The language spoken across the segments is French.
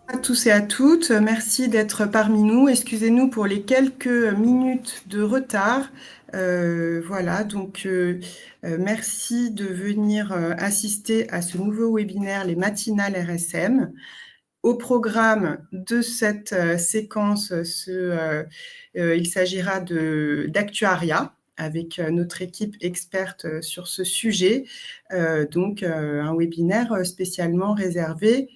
À tous et à toutes, merci d'être parmi nous. Excusez-nous pour les quelques minutes de retard. Voilà, donc merci de venir assister à ce nouveau webinaire, les matinales RSM. Au programme de cette séquence, il s'agira d'actuariat avec notre équipe experte sur ce sujet. Donc, un webinaire spécialement réservé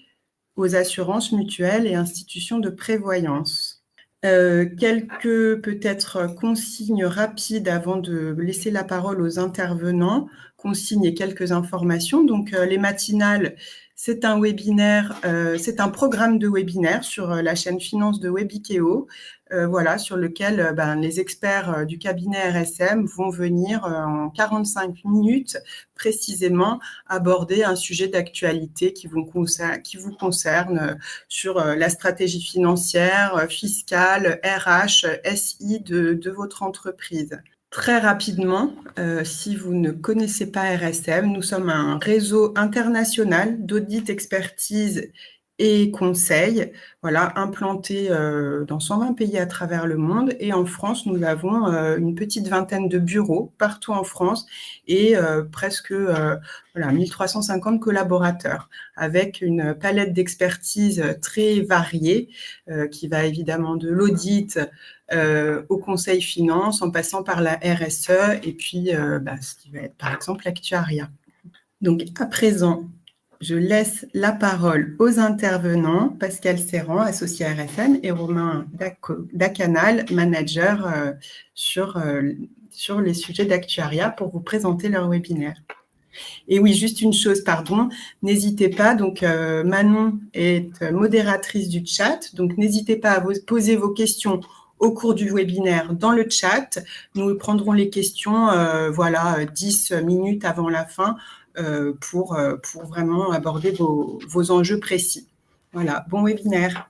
aux assurances mutuelles et institutions de prévoyance. Quelques peut-être consignes rapides avant de laisser la parole aux intervenants, consignes et quelques informations. Donc les matinales, c'est un webinaire, c'est un programme de webinaire sur la chaîne Finance de Webikeo, voilà, sur lequel les experts du cabinet RSM vont venir en 45 minutes précisément aborder un sujet d'actualité qui vous concerne sur la stratégie financière, fiscale, RH, SI de votre entreprise. Très rapidement, si vous ne connaissez pas RSM, nous sommes un réseau international d'audit, expertise et conseil, voilà, implanté dans 120 pays à travers le monde. Et en France, nous avons une petite vingtaine de bureaux partout en France et presque voilà, 1350 collaborateurs, avec une palette d'expertise très variée qui va évidemment de l'audit au conseil finance, en passant par la RSE et puis ce qui va être par exemple l'actuariat. Donc à présent, je laisse la parole aux intervenants, Pascal Serran, associé à RFM, et Romain Dacanal, manager sur les sujets d'actuariat, pour vous présenter leur webinaire. Et oui, juste une chose, pardon, n'hésitez pas, donc Manon est modératrice du chat, donc n'hésitez pas à poser vos questions au cours du webinaire dans le chat. Nous prendrons les questions, 10 minutes avant la fin pour vraiment aborder vos enjeux précis. Voilà, bon webinaire.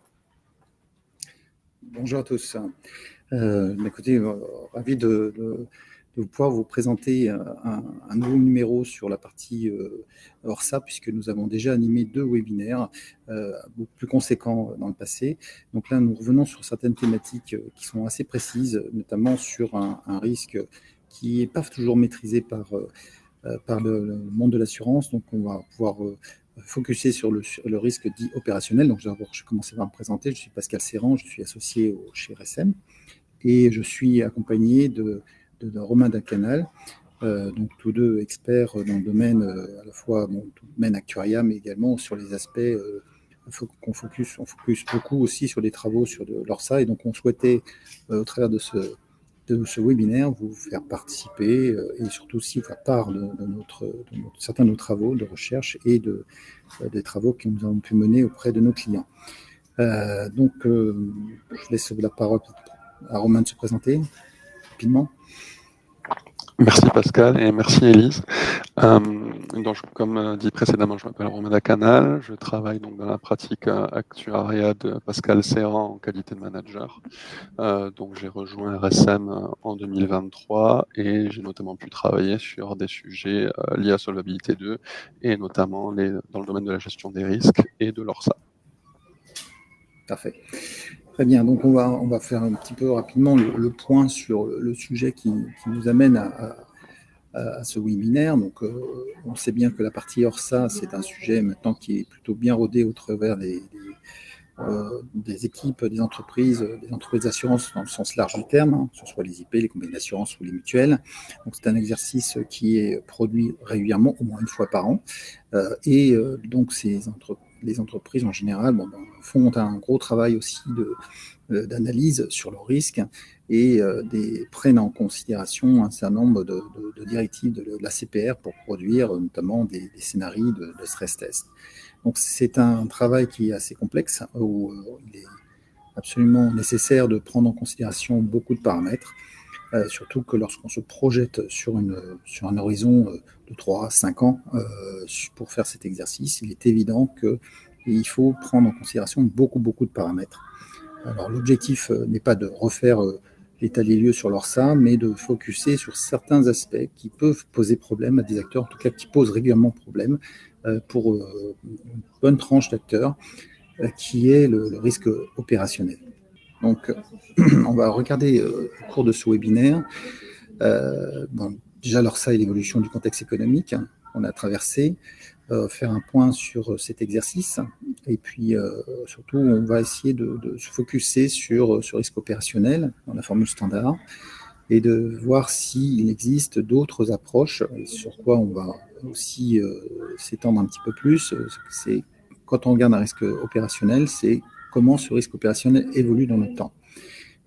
Bonjour à tous. Écoutez, ravi de pouvoir vous présenter un nouveau numéro sur la partie ORSA, puisque nous avons déjà animé 2 webinaires beaucoup plus conséquents dans le passé. Donc là, nous revenons sur certaines thématiques qui sont assez précises, notamment sur un risque qui n'est pas toujours maîtrisé par le monde de l'assurance. Donc on va pouvoir focuser sur le risque dit opérationnel. Donc je vais commencer par me présenter. Je suis Pascal Serran, je suis associé chez RSM et je suis accompagné de Romain Dacanal, donc tous deux experts dans le domaine à la fois le domaine actuariat, mais également sur les aspects on focus beaucoup aussi sur les travaux sur l'ORSA, et donc on souhaitait au travers de ce webinaire vous faire participer et surtout aussi vous faire part de certains de nos travaux de recherche et des travaux que nous avons pu mener auprès de nos clients. Je laisse la parole à Romain de se présenter rapidement. Merci Pascal et merci Élise. Donc, comme dit précédemment, je m'appelle Romain Dacanal, je travaille donc dans la pratique actuariat de Pascal Serran en qualité de manager. Donc j'ai rejoint RSM en 2023 et j'ai notamment pu travailler sur des sujets liés à Solvabilité 2 et notamment dans le domaine de la gestion des risques et de l'ORSA. Parfait. Très bien, donc on va faire un petit peu rapidement le point sur le sujet qui nous amène à ce webinaire. Donc on sait bien que la partie ORSA, c'est un sujet maintenant qui est plutôt bien rodé au travers des équipes, des entreprises d'assurance dans le sens large du terme, hein, que ce soit les IP, les compagnies d'assurance ou les mutuelles. Donc c'est un exercice qui est produit régulièrement, au moins une fois par an. Donc les entreprises en général font un gros travail aussi d'analyse sur le risque et prennent en considération un certain nombre de directives de la CPR pour produire notamment des scénarios de stress test. Donc c'est un travail qui est assez complexe, où il est absolument nécessaire de prendre en considération beaucoup de paramètres, surtout que lorsqu'on se projette sur un horizon de 3 à 5 ans pour faire cet exercice, il est évident qu'il faut prendre en considération beaucoup de paramètres. Alors l'objectif n'est pas de refaire l'état des lieux sur l'ORSA, mais de focuser sur certains aspects qui peuvent poser problème à des acteurs, en tout cas qui posent régulièrement problème pour une bonne tranche d'acteurs, qui est le risque opérationnel. Donc, on va regarder au cours de ce webinaire déjà l'ORSA et l'évolution du contexte économique qu'on a traversé, faire un point sur cet exercice, et puis surtout on va essayer de se focuser sur ce risque opérationnel dans la formule standard, et de voir s'il existe d'autres approches, sur quoi on va aussi s'étendre un petit peu plus. C'est quand on regarde un risque opérationnel, c'est comment ce risque opérationnel évolue dans le temps,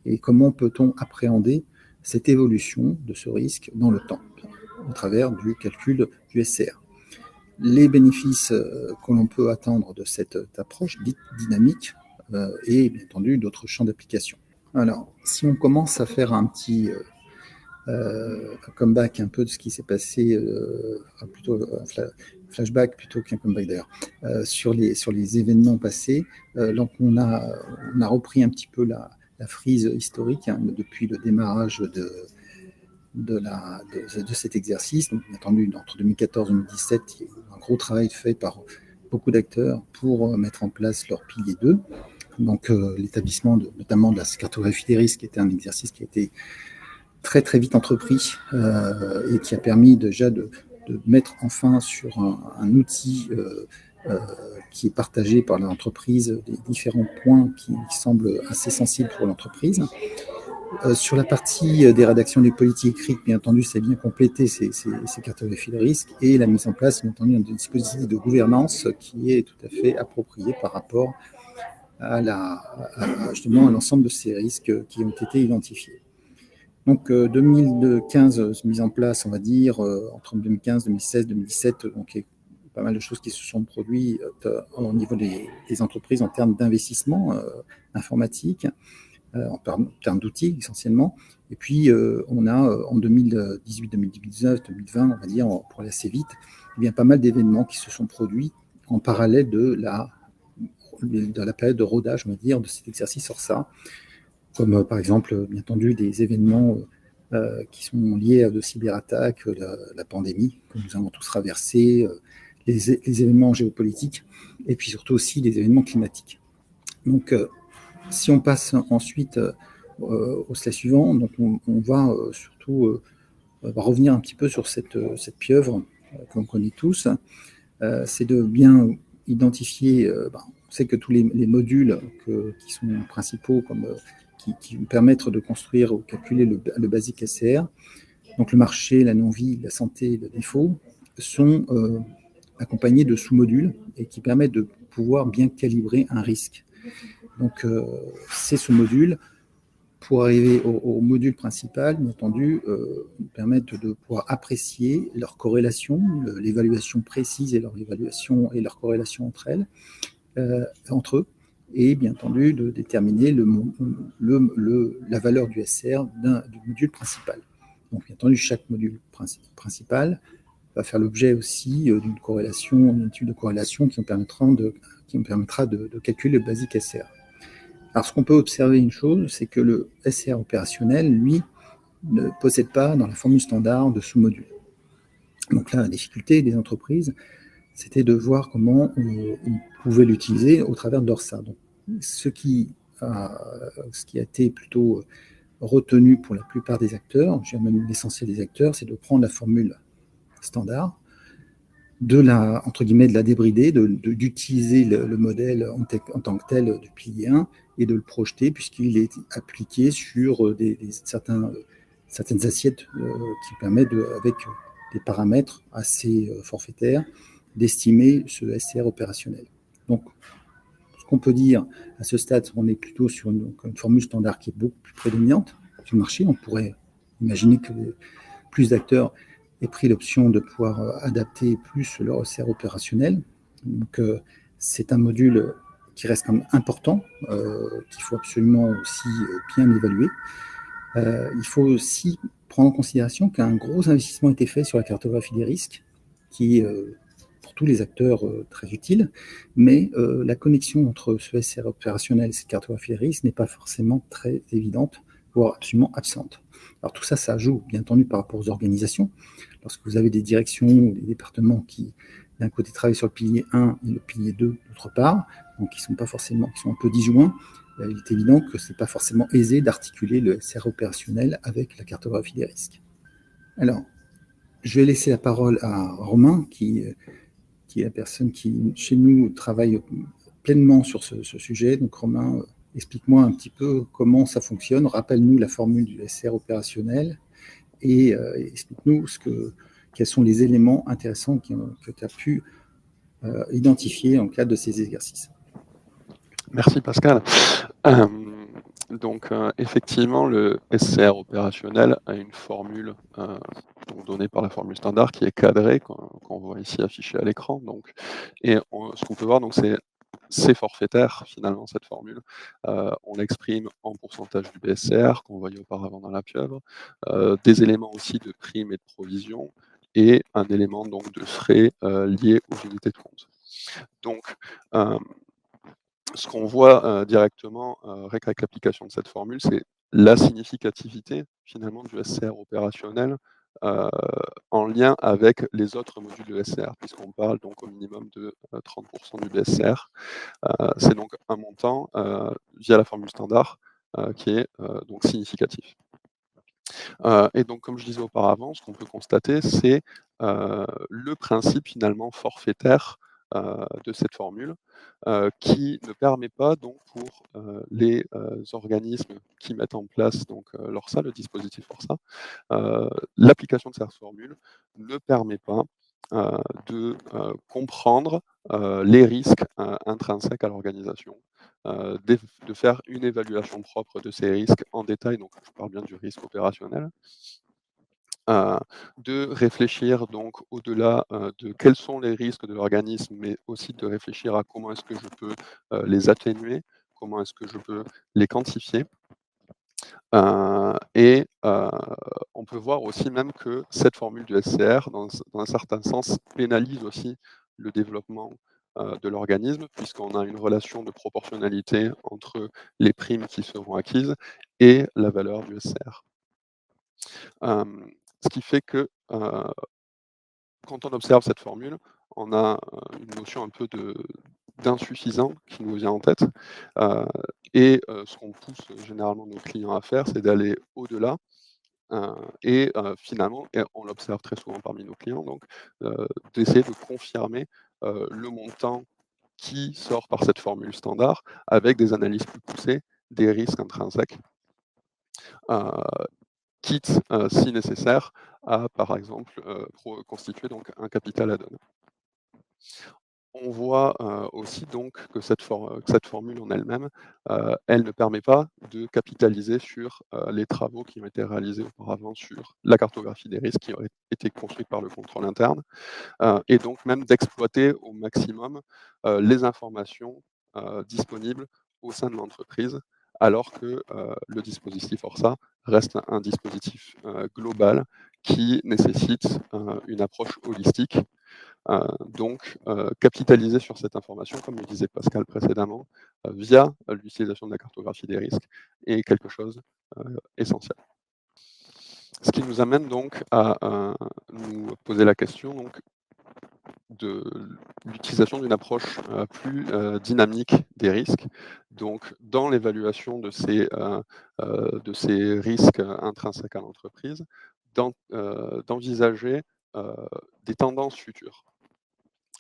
et comment peut-on appréhender cette évolution de ce risque dans le temps, au travers du calcul du SCR. Les bénéfices que l'on peut attendre de cette approche dite dynamique et bien entendu d'autres champs d'application. Alors, si on commence à faire un petit comeback un peu de ce qui s'est passé, plutôt un flashback plutôt qu'un comeback d'ailleurs, sur les événements passés, donc on a repris un petit peu la frise historique depuis le démarrage de cet exercice. Donc, bien entendu, entre 2014 et 2017, il y a eu un gros travail fait par beaucoup d'acteurs pour mettre en place leur pilier 2. Donc, l'établissement notamment de la cartographie des risques était un exercice qui a été très très vite entrepris et qui a permis déjà de mettre enfin sur un outil qui est partagé par l'entreprise des différents points qui semblent assez sensibles pour l'entreprise. Sur la partie des rédactions des politiques écrites, bien entendu, c'est bien compléter ces cartographies de risque, et la mise en place, bien entendu, d'un dispositif de gouvernance qui est tout à fait approprié par rapport à justement à l'ensemble de ces risques qui ont été identifiés. Donc 2015 mise en place, on va dire, entre 2015, 2016, 2017, donc il y a pas mal de choses qui se sont produites au niveau des entreprises en termes d'investissement informatique, en termes d'outils essentiellement. Et puis on a en 2018, 2019, 2020, on va dire, pour aller assez vite, il y a pas mal d'événements qui se sont produits en parallèle de la période de rodage, on va dire, de cet exercice ORSA, comme par exemple, bien entendu, des événements qui sont liés à de cyberattaques, la pandémie que nous avons tous traversé, les événements géopolitiques, et puis surtout aussi les événements climatiques. Donc, si on passe ensuite au slide suivant, donc on va surtout revenir un petit peu sur cette pieuvre qu'on connaît tous. C'est de bien identifier, on sait que tous les modules qui sont principaux, comme qui permettent de construire ou calculer le basique SCR, donc le marché, la non-vie, la santé, le défaut, sont accompagnés de sous-modules et qui permettent de pouvoir bien calibrer un risque. Donc ces sous-modules, pour arriver au module principal, bien entendu, permettent de pouvoir apprécier leur corrélation, l'évaluation précise et leur évaluation et leur corrélation entre eux, et bien entendu de déterminer la valeur du SCR du module principal. Donc bien entendu, chaque module principal va faire l'objet aussi d'une corrélation, d'une étude de corrélation qui nous permettra de calculer le basique SCR. Alors ce qu'on peut observer une chose, c'est que le SCR opérationnel, lui, ne possède pas dans la formule standard de sous-module. Donc là, la difficulté des entreprises, c'était de voir comment on pouvait l'utiliser au travers d'ORSA. Donc, ce qui a été plutôt retenu pour la plupart des acteurs, je dirais même l'essentiel des acteurs, c'est de prendre la formule standard, entre guillemets, de la débrider, d'utiliser le modèle en tant que tel du pilier 1 et de le projeter puisqu'il est appliqué sur certaines assiettes qui permettent, avec des paramètres assez forfaitaires, d'estimer ce SCR opérationnel. Donc, ce qu'on peut dire à ce stade, on est plutôt sur une formule standard qui est beaucoup plus prédominante sur le marché. On pourrait imaginer que plus d'acteurs aient pris l'option de pouvoir adapter plus leur SCR opérationnel. Donc, c'est un module qui reste quand même important, qu'il faut absolument aussi bien évaluer. Il faut aussi prendre en considération qu'un gros investissement a été fait sur la cartographie des risques, qui est pour tous les acteurs très utile, mais la connexion entre ce SCR opérationnel et cette cartographie des risques n'est pas forcément très évidente, voire absolument absente. Alors tout ça, ça joue bien entendu par rapport aux organisations. Lorsque vous avez des directions ou des départements qui d'un côté travailler sur le pilier 1 et le pilier 2 d'autre part, donc qui sont pas forcément, qui sont un peu disjoints. Il est évident que c'est pas forcément aisé d'articuler le SR opérationnel avec la cartographie des risques. Alors, je vais laisser la parole à Romain, qui est la personne qui, chez nous, travaille pleinement sur ce sujet. Donc, Romain, explique-moi un petit peu comment ça fonctionne. Rappelle-nous la formule du SR opérationnel et explique-nous quels sont les éléments intéressants que tu as pu identifier en cadre de ces exercices. Merci Pascal. Donc effectivement, le SCR opérationnel a une formule donnée par la formule standard qui est cadrée, qu'on voit ici affichée à l'écran. Et ce qu'on peut voir, c'est forfaitaire finalement cette formule. On l'exprime en pourcentage du BSCR qu'on voyait auparavant dans la pieuvre, des éléments aussi de primes et de provisions, et un élément donc de frais liés aux unités de compte. Donc ce qu'on voit directement avec l'application de cette formule, c'est la significativité finalement du SCR opérationnel en lien avec les autres modules de SCR, puisqu'on parle donc au minimum de 30% du BSCR. C'est donc un montant via la formule standard qui est donc significatif. Et donc, comme je disais auparavant, ce qu'on peut constater, c'est le principe finalement forfaitaire de cette formule, qui ne permet pas donc pour les organismes qui mettent en place donc l'ORSA, le dispositif ORSA, l'application de cette formule ne permet pas de comprendre les risques intrinsèques à l'organisation, de faire une évaluation propre de ces risques en détail, donc je parle bien du risque opérationnel, de réfléchir donc au-delà de quels sont les risques de l'organisme, mais aussi de réfléchir à comment est-ce que je peux les atténuer, comment est-ce que je peux les quantifier. Et on peut voir aussi même que cette formule du SCR, dans un certain sens, pénalise aussi le développement de l'organisme, puisqu'on a une relation de proportionnalité entre les primes qui seront acquises et la valeur du SCR. Ce qui fait que quand on observe cette formule, on a une notion un peu d'insuffisant qui nous vient en tête. Et ce qu'on pousse généralement nos clients à faire, c'est d'aller au-delà. Et finalement, et on l'observe très souvent parmi nos clients, donc d'essayer de confirmer le montant qui sort par cette formule standard avec des analyses plus poussées des risques intrinsèques, quitte, si nécessaire, à, par exemple, constituer donc un capital add-on. On voit aussi donc que cette formule en elle-même, elle ne permet pas de capitaliser sur les travaux qui ont été réalisés auparavant sur la cartographie des risques qui aurait été construite par le contrôle interne, et donc même d'exploiter au maximum les informations disponibles au sein de l'entreprise, alors que le dispositif ORSA reste un dispositif global qui nécessite une approche holistique. Donc, capitaliser sur cette information, comme le disait Pascal précédemment, via l'utilisation de la cartographie des risques est quelque chose essentiel. Ce qui nous amène donc à nous poser la question donc, de l'utilisation d'une approche plus dynamique des risques, donc dans l'évaluation de ces risques intrinsèques à l'entreprise, d'envisager des tendances futures.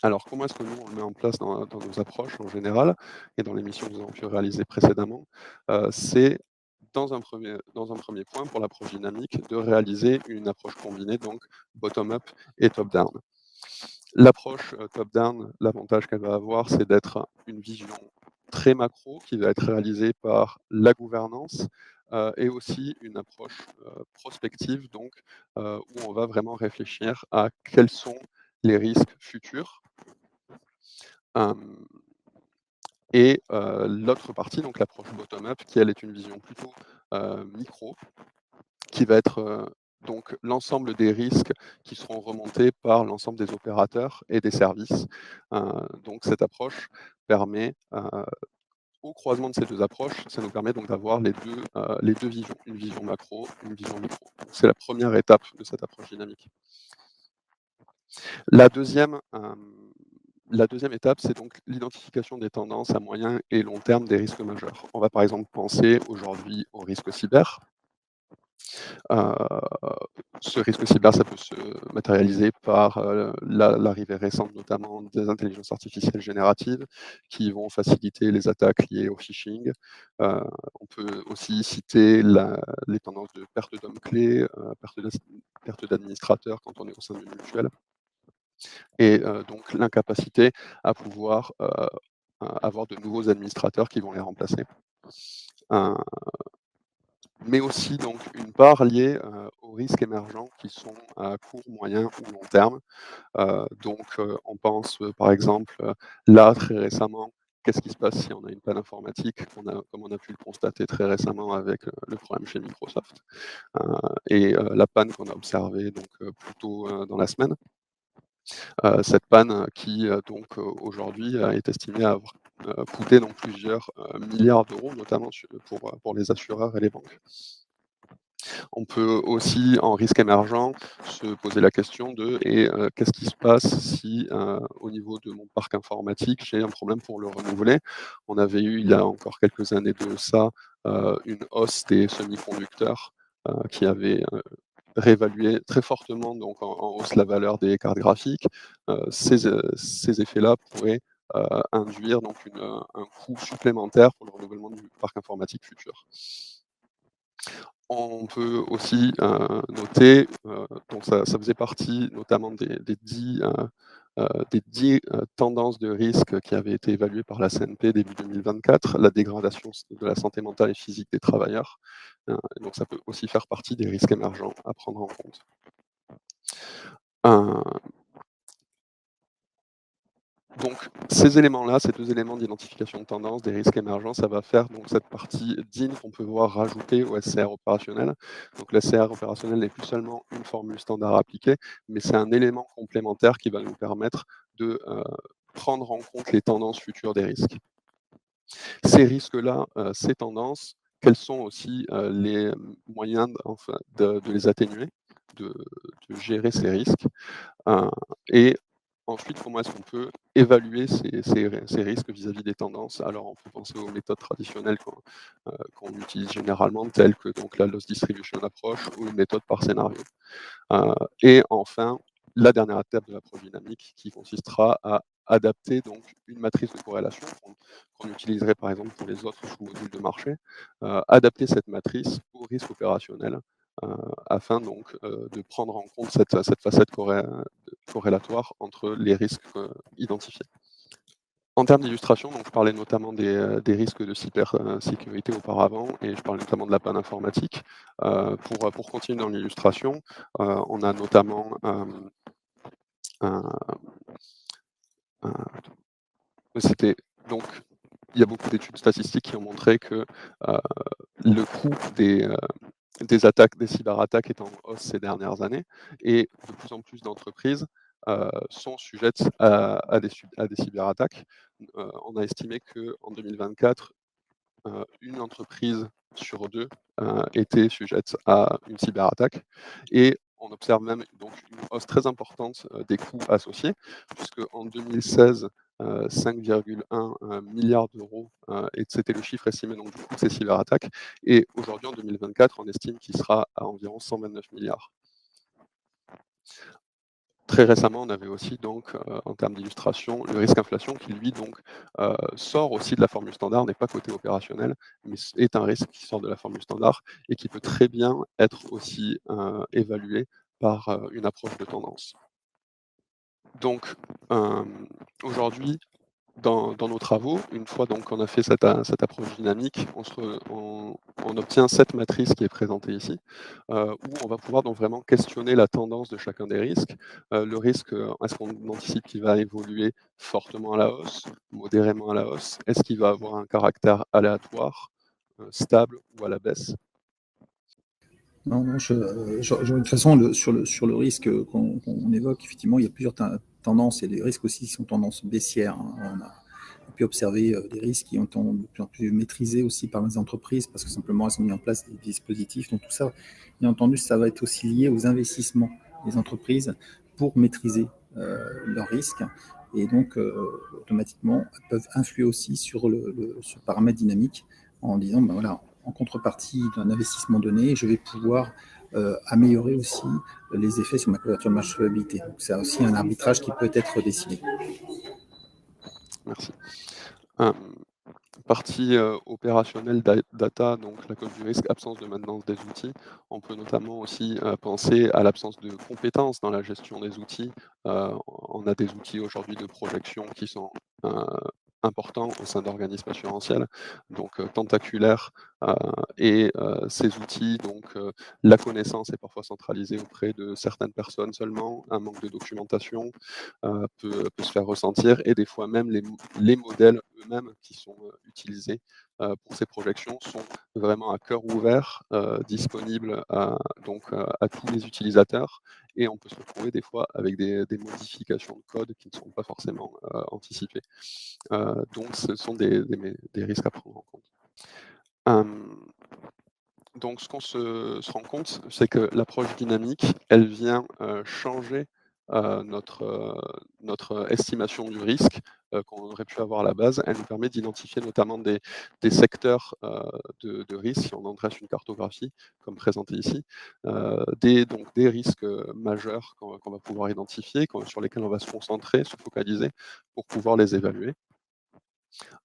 Alors, comment est-ce que nous, on le met en place dans nos approches en général et dans les missions que nous avons pu réaliser précédemment? C'est dans un premier point, pour l'approche dynamique, de réaliser une approche combinée, donc bottom-up et top-down. L'approche top-down, l'avantage qu'elle va avoir, c'est d'être une vision très macro qui va être réalisée par la gouvernance et aussi une approche prospective, donc où on va vraiment réfléchir à quels sont les risques futurs. Et l'autre partie, donc l'approche bottom-up, qui elle est une vision plutôt micro, qui va être donc l'ensemble des risques qui seront remontés par l'ensemble des opérateurs et des services. Donc cette approche permet, au croisement de ces deux approches, ça nous permet donc d'avoir les deux visions, une vision macro, une vision micro. C'est la première étape de cette approche dynamique. La deuxième La deuxième étape, c'est donc l'identification des tendances à moyen et long terme des risques majeurs. On va par exemple penser aujourd'hui au risque cyber. Ce risque cyber, ça peut se matérialiser par l'arrivée récente notamment des intelligences artificielles génératives qui vont faciliter les attaques liées au phishing. On peut aussi citer les tendances de perte d'hommes clés, perte d'administrateurs quand on est au sein d'une mutuelle, et donc l'incapacité à pouvoir avoir de nouveaux administrateurs qui vont les remplacer. Mais aussi donc une part liée aux risques émergents qui sont à court, moyen ou long terme. On pense par exemple là très récemment, qu'est-ce qui se passe si on a une panne informatique, comme on a pu le constater très récemment avec le problème chez Microsoft, la panne qu'on a observée donc plutôt dans la semaine. Cette panne qui donc aujourd'hui est estimée à avoir coûté donc plusieurs milliards d'euros, notamment pour les assureurs et les banques. On peut aussi, en risque émergent, se poser la question de qu'est-ce qui se passe si, au niveau de mon parc informatique, j'ai un problème pour le renouveler. On avait eu, il y a encore quelques années de ça, une hausse des semi-conducteurs qui avait réévalué très fortement donc en hausse la valeur des cartes graphiques. Ces effets-là pourraient induire donc un coût supplémentaire pour le renouvellement du parc informatique futur. On peut aussi noter, donc ça faisait partie notamment des 10 tendances de risque qui avaient été évaluées par la CNP début 2024, la dégradation de la santé mentale et physique des travailleurs. Donc ça peut aussi faire partie des risques émergents à prendre en compte. Donc ces éléments-là, ces deux éléments d'identification de tendance, des risques émergents, ça va faire donc cette partie DIN qu'on peut voir rajouter au SCR opérationnel. Donc le SCR opérationnel n'est plus seulement une formule standard appliquée, mais c'est un élément complémentaire qui va nous permettre de prendre en compte les tendances futures des risques. Ces risques-là, ces tendances, quels sont aussi les moyens de les atténuer, de gérer ces risques, et ensuite, comment est-ce qu'on peut évaluer ces risques vis-à-vis des tendances? Alors, on peut penser aux méthodes traditionnelles qu'on utilise généralement, telles que donc, la loss distribution approach ou une méthode par scénario. Et enfin, la dernière étape de l'approche dynamique qui consistera à adapter donc, une matrice de corrélation qu'on utiliserait par exemple pour les autres sous-modules de marché, adapter cette matrice au risque opérationnel afin donc de prendre en compte cette facette corrélatoire entre les risques identifiés. En termes d'illustration, donc je parlais notamment des risques de cybersécurité auparavant, et je parlais notamment de la panne informatique. Pour continuer dans l'illustration, on a notamment donc il y a beaucoup d'études statistiques qui ont montré que le coût des attaques, des cyberattaques est en hausse ces dernières années, et de plus en plus d'entreprises sont sujettes à des cyberattaques. On a estimé qu'en 2024, une entreprise sur deux était sujette à une cyberattaque, et on observe même donc une hausse très importante des coûts associés, puisque en 2016, 5,1 milliards d'euros, et c'était le chiffre estimé donc, du coût de ces cyberattaques, et aujourd'hui en 2024, on estime qu'il sera à environ 129 milliards. Très récemment, on avait aussi donc, en termes d'illustration, le risque inflation qui lui donc sort aussi de la formule standard, n'est pas côté opérationnel, mais est un risque qui sort de la formule standard et qui peut très bien être aussi évalué par une approche de tendance. Donc aujourd'hui, dans nos travaux, une fois donc qu'on a fait cette approche dynamique, on obtient cette matrice qui est présentée ici, où on va pouvoir donc vraiment questionner la tendance de chacun des risques. Le risque, est-ce qu'on anticipe qu'il va évoluer fortement à la hausse, modérément à la hausse? Est-ce qu'il va avoir un caractère aléatoire, stable ou à la baisse? Non, de toute façon, sur le risque qu'on évoque, effectivement, il y a plusieurs tendances, et les risques aussi sont tendances baissières. On a pu observer des risques qui ont été de plus en plus maîtrisés aussi par les entreprises, parce que simplement elles ont mis en place des dispositifs. Donc tout ça, bien entendu, ça va être aussi lié aux investissements des entreprises pour maîtriser leurs risques. et donc automatiquement elles peuvent influer aussi sur ce paramètre dynamique en disant ben voilà, en contrepartie d'un investissement donné, je vais pouvoir améliorer aussi les effets sur ma couverture de marge solvabilité. Donc c'est aussi un arbitrage qui peut être décidé. Merci. Partie opérationnelle data, donc la cause du risque, absence de maintenance des outils. On peut notamment aussi penser à l'absence de compétences dans la gestion des outils. On a des outils aujourd'hui de projection qui sont importants au sein d'organismes assurantiels, donc tentaculaires, et ces outils, donc la connaissance est parfois centralisée auprès de certaines personnes seulement, un manque de documentation peut se faire ressentir, et des fois même les modèles eux-mêmes qui sont utilisés pour ces projections sont vraiment à cœur ouvert, disponibles donc à tous les utilisateurs, et on peut se retrouver des fois avec des modifications de code qui ne sont pas forcément anticipées. Donc ce sont des risques à prendre en compte. Donc ce qu'on se rend compte, c'est que l'approche dynamique, elle vient changer notre estimation du risque qu'on aurait pu avoir à la base. Elle nous permet d'identifier notamment des secteurs de risque, si on en dresse une cartographie, comme présenté ici, donc des risques majeurs qu'on va pouvoir identifier, sur lesquels on va se concentrer, se focaliser, pour pouvoir les évaluer.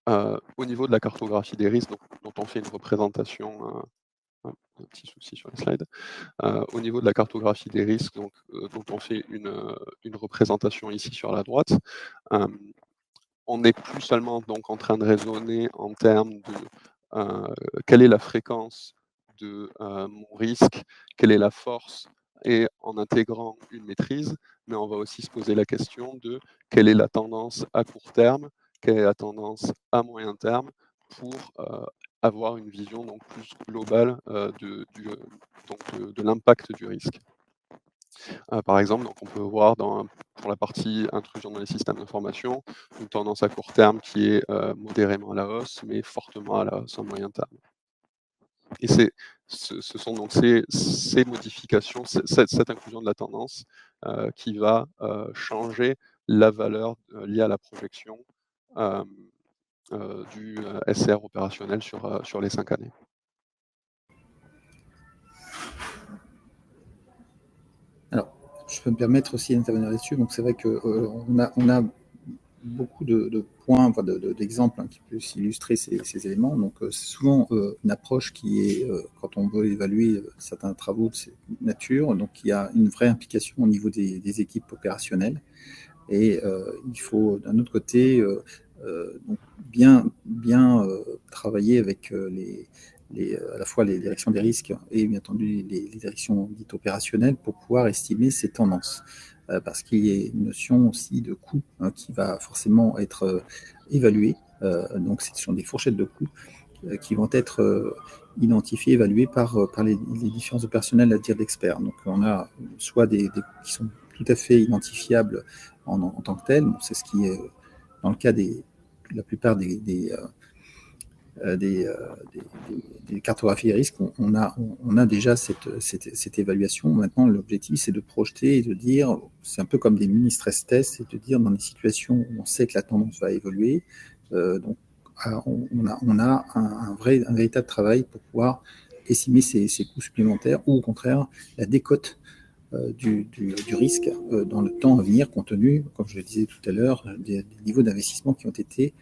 Au niveau de la cartographie des risques, dont on fait une représentation, un petit souci sur les slides. Au niveau de la cartographie des risques, dont on fait une représentation ici sur la droite, on n'est plus seulement donc en train de raisonner en termes de quelle est la fréquence de mon risque, quelle est la force, et en intégrant une maîtrise, mais on va aussi se poser la question de quelle est la tendance à court terme, quelle est la tendance à moyen terme, pour avoir une vision donc plus globale de l'impact du risque. Par exemple, donc on peut voir pour la partie intrusion dans les systèmes d'information, une tendance à court terme qui est modérément à la hausse, mais fortement à la hausse en moyen terme. Et ce sont donc ces modifications, cette inclusion de la tendance qui va changer la valeur liée à la projection du SR opérationnel sur les 5 années. Alors, je peux me permettre aussi d'intervenir là-dessus. Donc, c'est vrai qu'on a beaucoup de points, d'exemples qui peuvent illustrer ces éléments. Donc, c'est souvent une approche qui est, quand on veut évaluer certains travaux de cette nature, donc il y a une vraie implication au niveau des équipes opérationnelles. Et il faut, d'un autre côté, donc bien travailler avec à la fois les directions des risques et bien entendu les directions dites opérationnelles pour pouvoir estimer ces tendances. Parce qu'il y a une notion aussi de coût qui va forcément être évaluée. Donc, ce sont des fourchettes de coûts qui vont être identifiées, évaluées par les différents opérationnels à dire d'experts. Donc, on a soit des qui sont tout à fait identifiables en tant que tels. Bon, c'est ce qui est dans le cas de la plupart des cartographies des risques, on a déjà cette évaluation. Maintenant, l'objectif, c'est de projeter et de dire, c'est un peu comme des mini-stress tests, c'est de dire dans des situations où on sait que la tendance va évoluer, donc on a un véritable travail pour pouvoir estimer ces coûts supplémentaires, ou au contraire, la décote du risque dans le temps à venir, compte tenu, comme je le disais tout à l'heure, des niveaux d'investissement qui ont été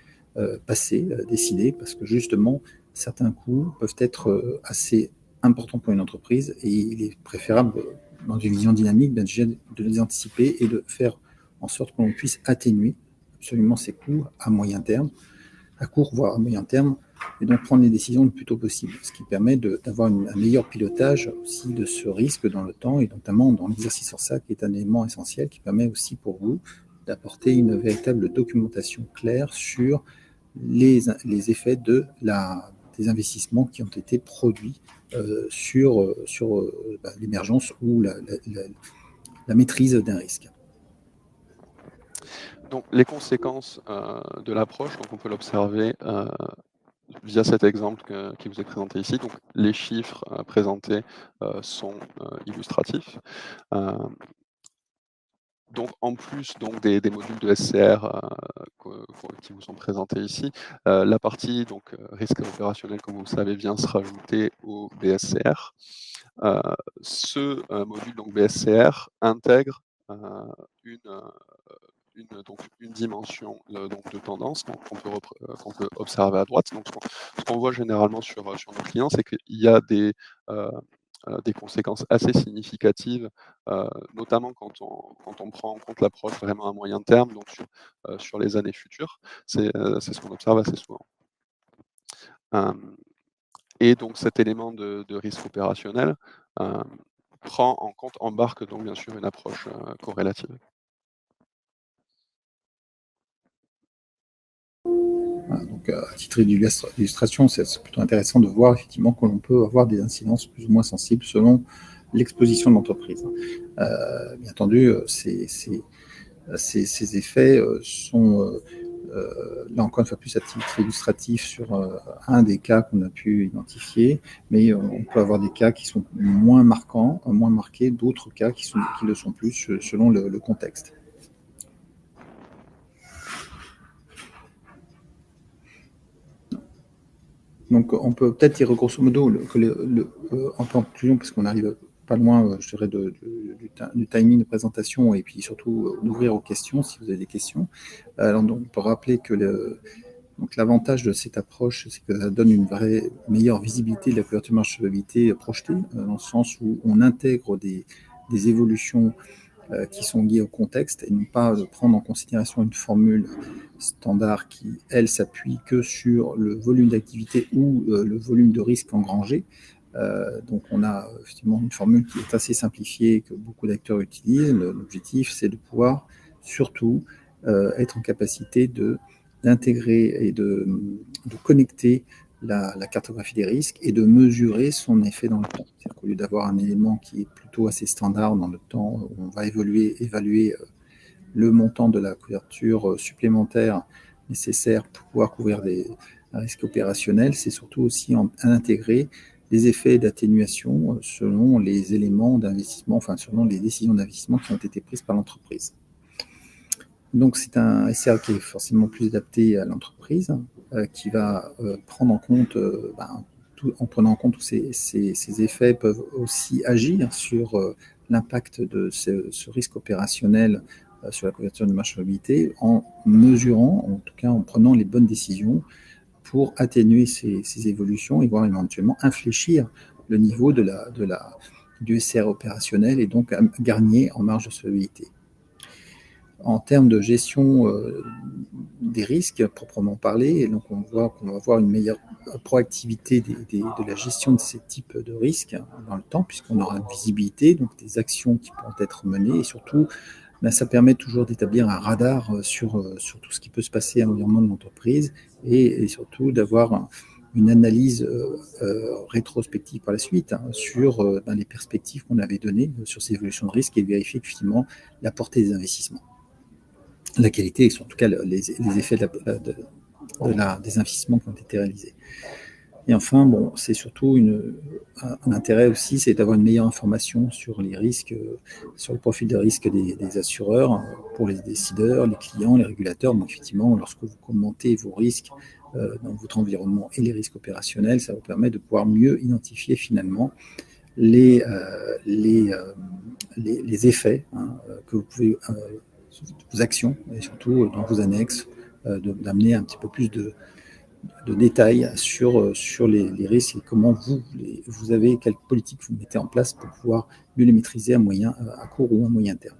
passés, décidés, parce que justement, certains coûts peuvent être assez importants pour une entreprise, et il est préférable, dans une vision dynamique, de les anticiper et de faire en sorte que l'on puisse atténuer absolument ces coûts à moyen terme, à court voire à moyen terme, et donc prendre les décisions le plus tôt possible, ce qui permet d'avoir un meilleur pilotage aussi de ce risque dans le temps, et notamment dans l'exercice ORSA, qui est un élément essentiel, qui permet aussi pour vous d'apporter une véritable documentation claire sur les effets des investissements qui ont été produits sur l'émergence ou la maîtrise d'un risque. Donc, les conséquences de l'approche, donc on peut l'observer via cet exemple qui vous est présenté ici. Donc, les chiffres présentés sont illustratifs. Donc, en plus donc, des modules de SCR qui vous sont présentés ici, la partie donc, risque opérationnel, comme vous le savez, vient se rajouter au BSCR. Ce module donc, BSCR intègre une dimension donc, de tendance qu'on peut observer à droite. Donc, ce qu'on voit généralement sur nos clients, c'est qu'il y a des conséquences assez significatives, notamment quand on prend en compte l'approche vraiment à moyen terme, donc sur les années futures. C'est ce qu'on observe assez souvent. Et donc cet élément de risque opérationnel embarque donc bien sûr une approche corrélative. Voilà, donc, à titre d'illustration, c'est plutôt intéressant de voir effectivement que l'on peut avoir des incidences plus ou moins sensibles selon l'exposition de l'entreprise. Bien entendu, ces effets sont là encore une fois plus à titre illustratif sur un des cas qu'on a pu identifier, mais on peut avoir des cas qui sont moins marquants, moins marqués, d'autres cas qui le sont plus selon le contexte. Donc, on peut peut-être dire grosso modo en conclusion, parce qu'on arrive pas loin, je dirais, du timing de présentation et puis surtout d'ouvrir aux questions, si vous avez des questions. Alors, donc, on peut rappeler que l'avantage de cette approche, c'est que ça donne une meilleure visibilité de la couverture de marge-solvabilité projetée, dans le sens où on intègre des évolutions qui sont liées au contexte et non pas de prendre en considération une formule standard qui, elle, s'appuie que sur le volume d'activité ou le volume de risque engrangé. Donc on a effectivement une formule qui est assez simplifiée, que beaucoup d'acteurs utilisent. L'objectif, c'est de pouvoir surtout être en capacité d'intégrer et de connecter la cartographie des risques et de mesurer son effet dans le temps. C'est-à-dire qu'au lieu d'avoir un élément qui est plutôt assez standard dans le temps, où on va évaluer le montant de la couverture supplémentaire nécessaire pour pouvoir couvrir un risque opérationnel, c'est surtout aussi à intégrer les effets d'atténuation selon les éléments d'investissement, enfin selon les décisions d'investissement qui ont été prises par l'entreprise. Donc c'est un SCR qui est forcément plus adapté à l'entreprise, qui va prendre en compte, en prenant en compte tous ces effets, peuvent aussi agir sur l'impact de ce risque opérationnel sur la couverture de marge-solvabilité en mesurant, en tout cas en prenant les bonnes décisions pour atténuer ces évolutions et voire éventuellement infléchir le niveau du SCR opérationnel et donc gagner en marge de solvabilité. En termes de gestion des risques, proprement parlé, et donc on voit qu'on va avoir une meilleure proactivité de la gestion de ces types de risques dans le temps, puisqu'on aura une visibilité, donc des actions qui pourront être menées, et surtout, ça permet toujours d'établir un radar sur tout ce qui peut se passer à l'environnement de l'entreprise, et surtout d'avoir une analyse rétrospective par la suite sur les perspectives qu'on avait données sur ces évolutions de risque et vérifier effectivement la portée des investissements, la qualité et en tout cas les effets des investissements qui ont été réalisés. Et enfin, bon, c'est surtout un intérêt aussi, c'est d'avoir une meilleure information sur les risques, sur le profil de risque des assureurs pour les décideurs, les clients, les régulateurs. Donc effectivement, lorsque vous commentez vos risques dans votre environnement et les risques opérationnels, ça vous permet de pouvoir mieux identifier finalement les effets que vous pouvez, vos actions et surtout dans vos annexes, d'amener un petit peu plus de détails sur les risques et comment vous avez, quelle politique vous mettez en place pour pouvoir mieux les maîtriser à court ou à moyen terme.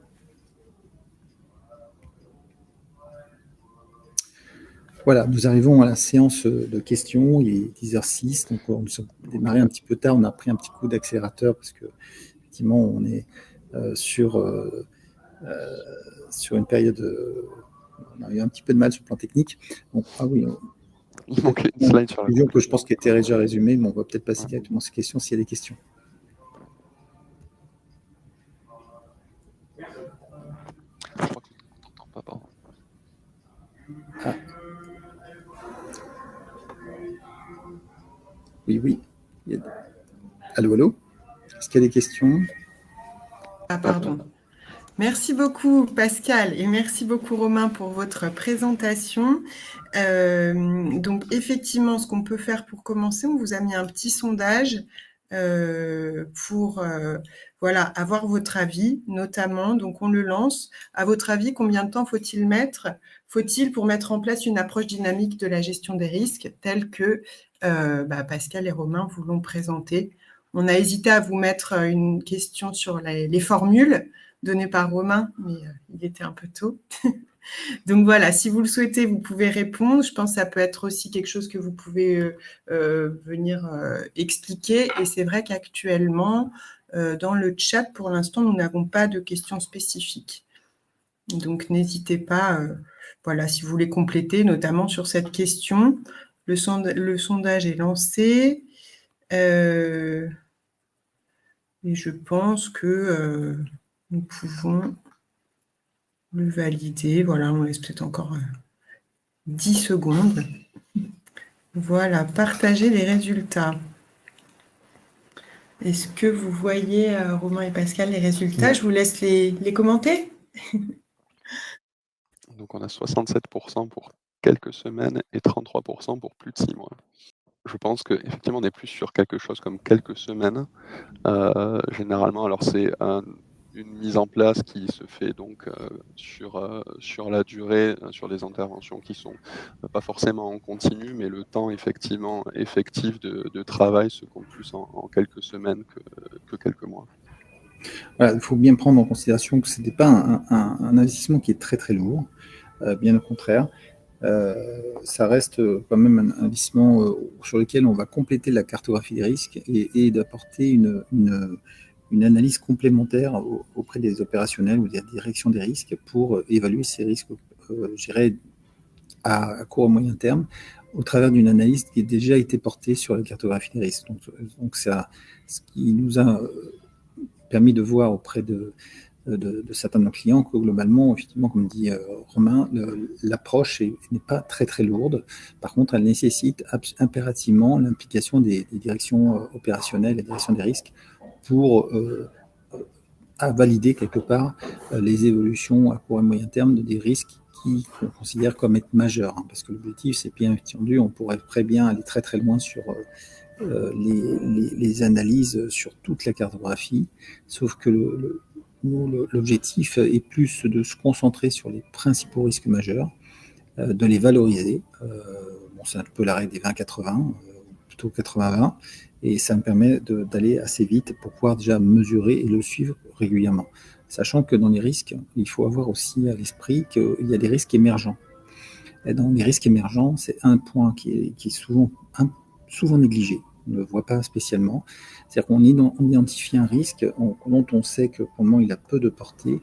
Voilà, nous arrivons à la séance de questions, il est 10h06, donc on a démarré un petit peu tard, on a pris un petit coup d'accélérateur parce que effectivement on est sur une période, on a eu un petit peu de mal sur le plan technique. Bon, il manquait une slide sur la conclusion que je pense qu'elle était déjà résumée, mais on va peut-être passer directement à ces questions s'il y a des questions. Je crois qu'on ne t'entend pas, pardon. Ah. Oui. Allô. Est-ce qu'il y a des questions? Ah, pardon. Merci beaucoup Pascal et merci beaucoup Romain pour votre présentation. Donc effectivement, ce qu'on peut faire pour commencer, on vous a mis un petit sondage pour voilà, avoir votre avis notamment. Donc on le lance. À votre avis, combien de temps faut-il pour mettre en place une approche dynamique de la gestion des risques telle que Pascal et Romain vous l'ont présenté? On a hésité à vous mettre une question sur les formules donné par Romain, mais il était un peu tôt. Donc voilà, si vous le souhaitez, vous pouvez répondre. Je pense que ça peut être aussi quelque chose que vous pouvez venir expliquer. Et c'est vrai qu'actuellement, dans le chat, pour l'instant, nous n'avons pas de questions spécifiques. Donc n'hésitez pas, voilà, si vous voulez compléter, notamment sur cette question. Le sondage est lancé. Et je pense que nous pouvons le valider. Voilà, on laisse peut-être encore 10 secondes. Voilà, partager les résultats. Est-ce que vous voyez, Romain et Pascal, les résultats? Je vous laisse les commenter. Donc on a 67% pour quelques semaines et 33% pour plus de 6 mois. Je pense qu'effectivement, on est plus sur quelque chose comme quelques semaines. Généralement, alors c'est une mise en place qui se fait donc sur la durée, sur des interventions qui sont pas forcément en continu, mais le temps effectif de travail se compte plus en quelques semaines que quelques mois. Voilà, il faut bien prendre en considération que ce n'était pas un investissement qui est très très lourd, bien au contraire. Ça reste quand même un investissement sur lequel on va compléter la cartographie des risques et d'apporter une analyse complémentaire auprès des opérationnels ou des directions des risques pour évaluer ces risques, je dirais, à court et moyen terme, au travers d'une analyse qui a déjà été portée sur la cartographie des risques. Donc ça, ce qui nous a permis de voir auprès de certains de nos clients que globalement, effectivement, comme dit Romain, l'approche n'est pas très très lourde. Par contre, elle nécessite impérativement l'implication des directions opérationnelles et des directions des risques pour à valider quelque part les évolutions à court et moyen terme des risques qu'on considère comme être majeurs. Parce que l'objectif, c'est bien entendu, on pourrait très bien aller très très loin sur les analyses sur toute la cartographie, sauf que l'objectif est plus de se concentrer sur les principaux risques majeurs, de les valoriser. Bon, c'est un peu la règle des 20-80, plutôt 80-20, et ça me permet d'aller assez vite pour pouvoir déjà mesurer et le suivre régulièrement. Sachant que dans les risques, il faut avoir aussi à l'esprit qu'il y a des risques émergents. Et dans les risques émergents, c'est un point qui est souvent négligé. On ne le voit pas spécialement. C'est-à-dire qu'on identifie un risque dont on sait que pour le moment il a peu de portée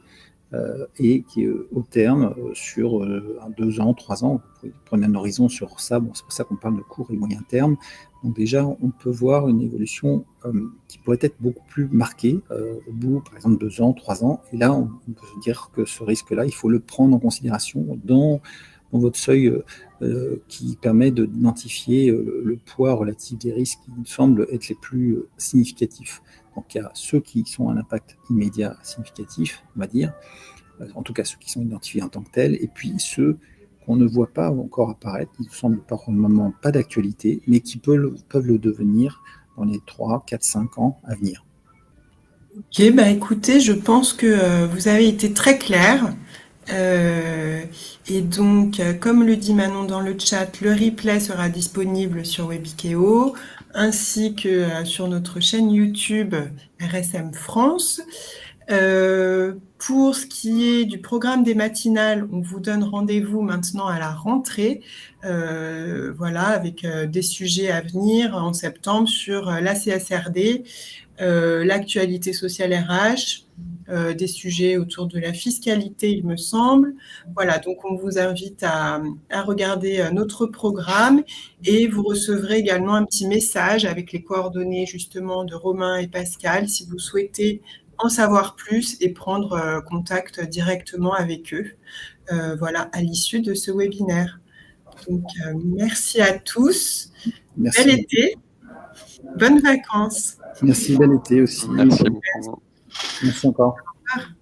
et qui au terme, sur 2 ans, 3 ans, vous prenez un horizon sur ça, bon, c'est pour ça qu'on parle de court et moyen terme. Donc déjà, on peut voir une évolution qui pourrait être beaucoup plus marquée au bout, par exemple, 2 ans, 3 ans. Et là, on peut se dire que ce risque-là, il faut le prendre en considération dans votre seuil qui permet d'identifier le poids relatif des risques qui me semblent être les plus significatifs. Donc il y a ceux qui sont à un impact immédiat significatif, on va dire, en tout cas ceux qui sont identifiés en tant que tels, et puis ceux qu'on ne voit pas encore apparaître, qui ne semblent pas pour le moment pas d'actualité, mais qui peuvent le devenir dans les 3, 4, 5 ans à venir. Ok, écoutez, je pense que vous avez été très clair. Et donc, comme le dit Manon dans le chat, le replay sera disponible sur Webikeo, ainsi que sur notre chaîne YouTube RSM France. Pour ce qui est du programme des matinales, on vous donne rendez-vous maintenant à la rentrée, voilà, avec des sujets à venir en septembre sur la CSRD, l'actualité sociale RH, des sujets autour de la fiscalité, il me semble. Voilà, donc on vous invite à regarder notre programme et vous recevrez également un petit message avec les coordonnées justement de Romain et Pascal si vous souhaitez en savoir plus et prendre contact directement avec eux, voilà, à l'issue de ce webinaire. Donc, merci à tous. Merci. Bel été, bonnes vacances. Merci, bel été aussi. Merci beaucoup. Merci encore. Au revoir.